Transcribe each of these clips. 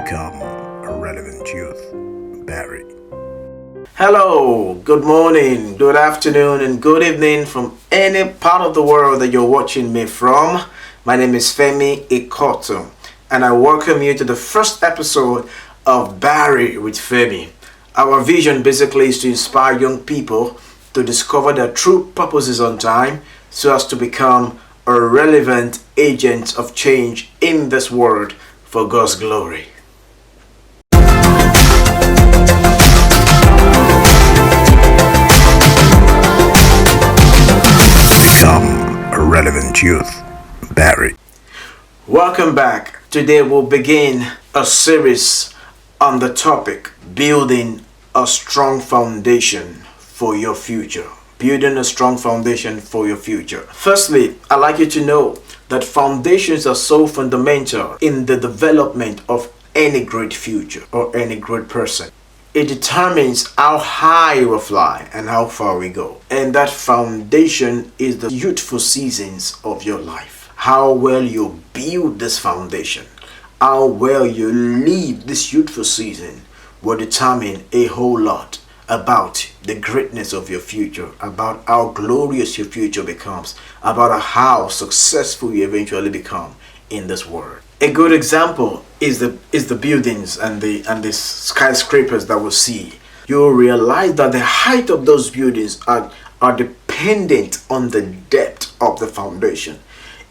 become a relevant youth. BARY. Hello, good morning, good afternoon, and good evening from any part of the world that you're watching me from. My name is Femi Ikotun, and I welcome you to the first episode of BARY with Femi. Our vision basically is to inspire young people to discover their true purposes on time so as to become a relevant agent of change in this world for God's glory. Become a relevant youth. BARY. Welcome back. Today we'll begin a series on the topic building a strong foundation for your future. Building a strong foundation for your future. Firstly, I'd like you to know that foundations are so fundamental in the development of any great future or any great person. It determines how high we fly and how far we go. And that foundation is the youthful seasons of your life. How well you build this foundation, how well you live this youthful season will determine a whole lot about the greatness of your future, about how glorious your future becomes, about how successful you eventually become in this world. A good example is the buildings and the skyscrapers that we'll see. You'll realize that the height of those buildings are dependent on the depth of the foundation.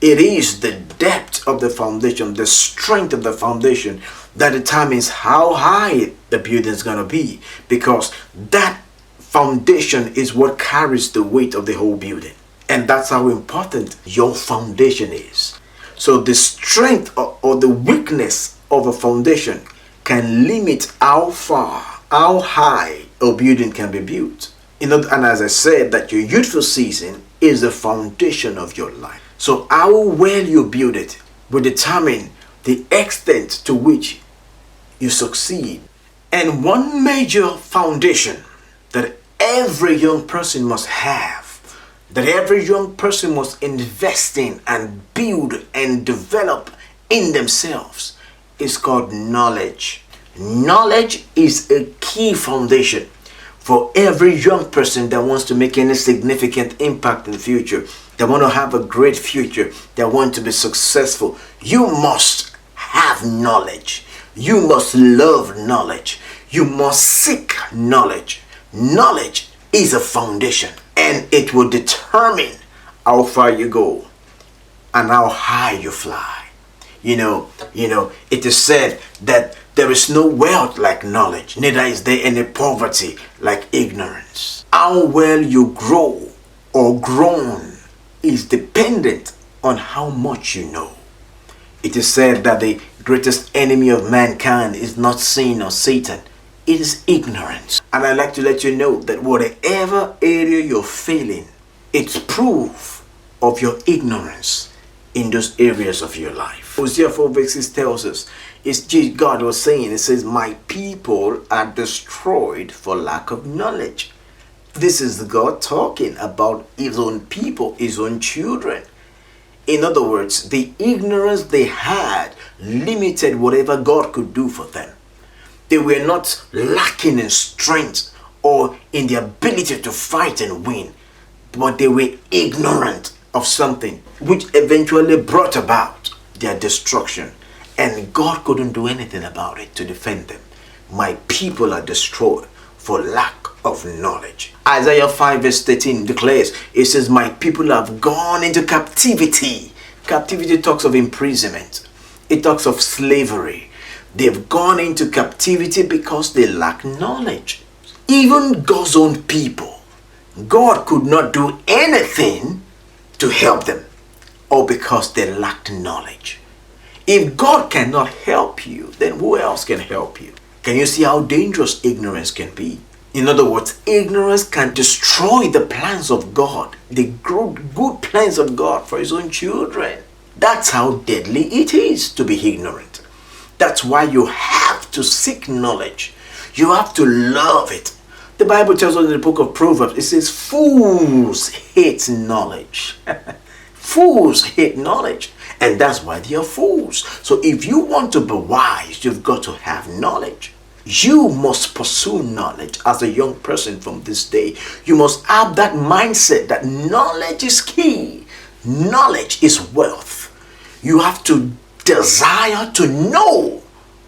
It is the depth of the foundation, the strength of the foundation that determines how high the building is going to be, because that foundation is what carries the weight of the whole building. And that's how important your foundation is. So the strength or the weakness of a foundation can limit how far, how high a building can be built. And as I said, that your youthful season is the foundation of your life. So how well you build it will determine the extent to which you succeed. And one major foundation that every young person must have, that every young person must invest in and build and develop in themselves, is called knowledge. Knowledge is a key foundation for every young person that wants to make any significant impact in the future. They want to have a great future. They want to be successful. You must have knowledge. You must love knowledge. You must seek knowledge. Knowledge is a foundation, and it will determine how far you go and how high you fly. You know, it is said that there is no wealth like knowledge, neither is there any poverty like ignorance. How well you grow or grown is dependent on how much you know. It is said that the greatest enemy of mankind is not sin or Satan, it is ignorance. And I'd like to let you know that whatever area you're failing, it's proof of your ignorance in those areas of your life. Hosea 4:6 tells us, God was saying, it says, my people are destroyed for lack of knowledge. This is God talking about his own people, his own children. In other words, the ignorance they had limited whatever God could do for them. They were not lacking in strength or in the ability to fight and win, but they were ignorant of something which eventually brought about their destruction. And God couldn't do anything about it to defend them. My people are destroyed for lack of knowledge. Isaiah 5:13 declares, it says, my people have gone into captivity. Captivity talks of imprisonment. It talks of slavery. They've gone into captivity because they lack knowledge. Even God's own people, God could not do anything to help them, or because they lacked knowledge. If God cannot help you, then who else can help you? Can you see how dangerous ignorance can be? In other words, ignorance can destroy the plans of God, the good plans of God for his own children. That's how deadly it is to be ignorant. That's why you have to seek knowledge. You have to love it. The Bible tells us in the book of Proverbs, it says, fools hate knowledge. Fools hate knowledge, and that's why they are fools. So if you want to be wise, you've got to have knowledge. You must pursue knowledge as a young person from this day. You must have that mindset that knowledge is key. Knowledge is wealth. You have to desire to know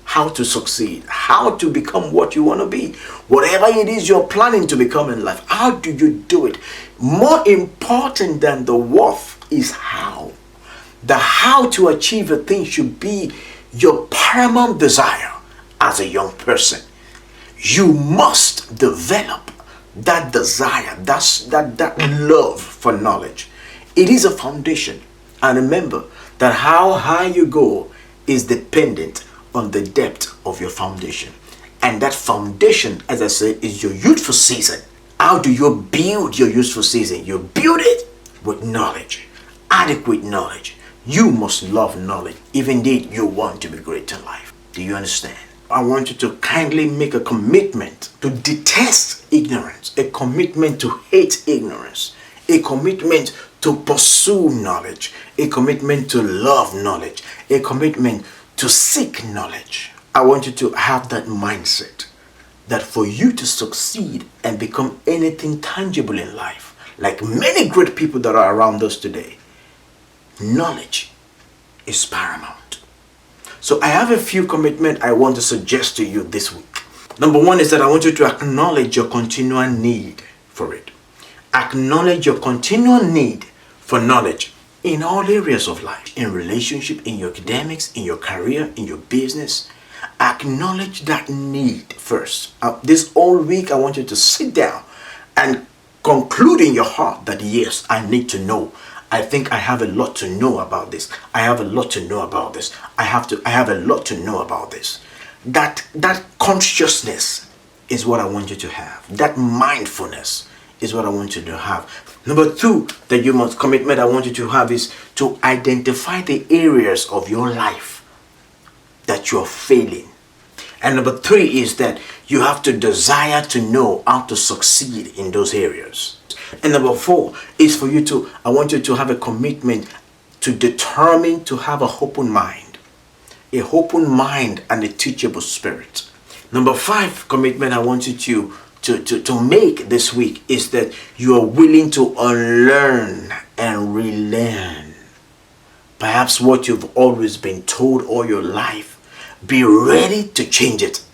how to succeed, how to become what you want to be. Whatever it is you're planning to become in life, how do you do it? More important than the worth is how. The how to achieve a thing should be your paramount desire as a young person. You must develop that desire, that love for knowledge. It is a foundation. And remember that how high you go is dependent on the depth of your foundation. And that foundation, as I said, is your youthful season. How do you build your youthful season? You build it with knowledge, adequate knowledge. You must love knowledge, if indeed you want to be great in life. Do you understand? I want you to kindly make a commitment to detest ignorance, a commitment to hate ignorance, a commitment to pursue knowledge, a commitment to love knowledge, a commitment to seek knowledge. I want you to have that mindset that for you to succeed and become anything tangible in life, like many great people that are around us today, knowledge is paramount. So I have a few commitments I want to suggest to you this week. Number one is that I want you to acknowledge your continual need for it. Acknowledge your continual need for knowledge in all areas of life, in relationship, in your academics, in your career, in your business. Acknowledge that need first. This whole week, I want you to sit down and conclude in your heart that yes, I need to know. I think I have a lot to know about this. I have a lot to know about this. I have a lot to know about this. That consciousness is what I want you to have. That mindfulness is what I want you to have. Number two, that you must commitment I want you to have is to identify the areas of your life that you're failing. And number three is that you have to desire to know how to succeed in those areas. And number four is for you to, I want you to have a commitment to determine to have a open mind and a teachable spirit. Number five commitment I want you to make this week is that you are willing to unlearn and relearn. Perhaps what you've always been told all your life, be ready to change it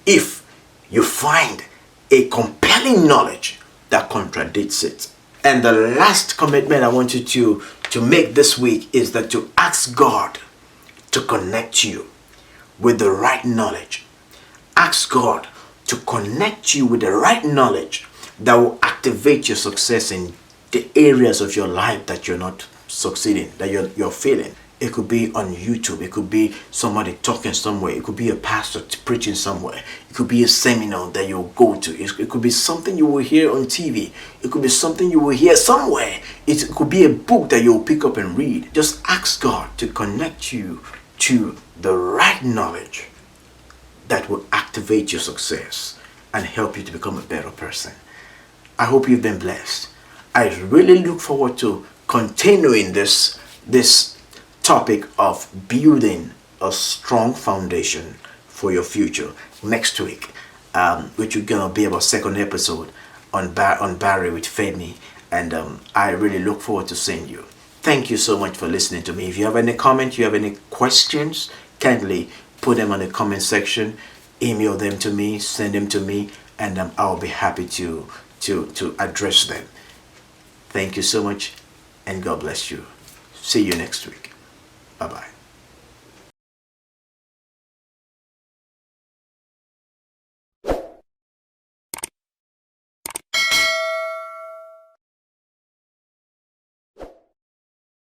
if you find a compelling knowledge that contradicts it. And the last commitment I want you to make this week is that to ask God to connect you with the right knowledge. Ask God to connect you with the right knowledge that will activate your success in the areas of your life that you're not succeeding, that you're failing. It could be on YouTube. It could be somebody talking somewhere. It could be a pastor preaching somewhere. It could be a seminar that you'll go to. It could be something you will hear on TV. It could be something you will hear somewhere. It could be a book that you'll pick up and read. Just ask God to connect you to the right knowledge that will activate your success and help you to become a better person. I hope you've been blessed. I really look forward to continuing this topic of building a strong foundation for your future next week, which is gonna be our second episode on BARY with Femi, and I really look forward to seeing you. Thank you so much for listening to me. If you have any comments, you have any questions, kindly put them on the comment section, email them to me, send them to me, and I'll be happy to address them. Thank you so much, and God bless you. See you next week. Bye-bye.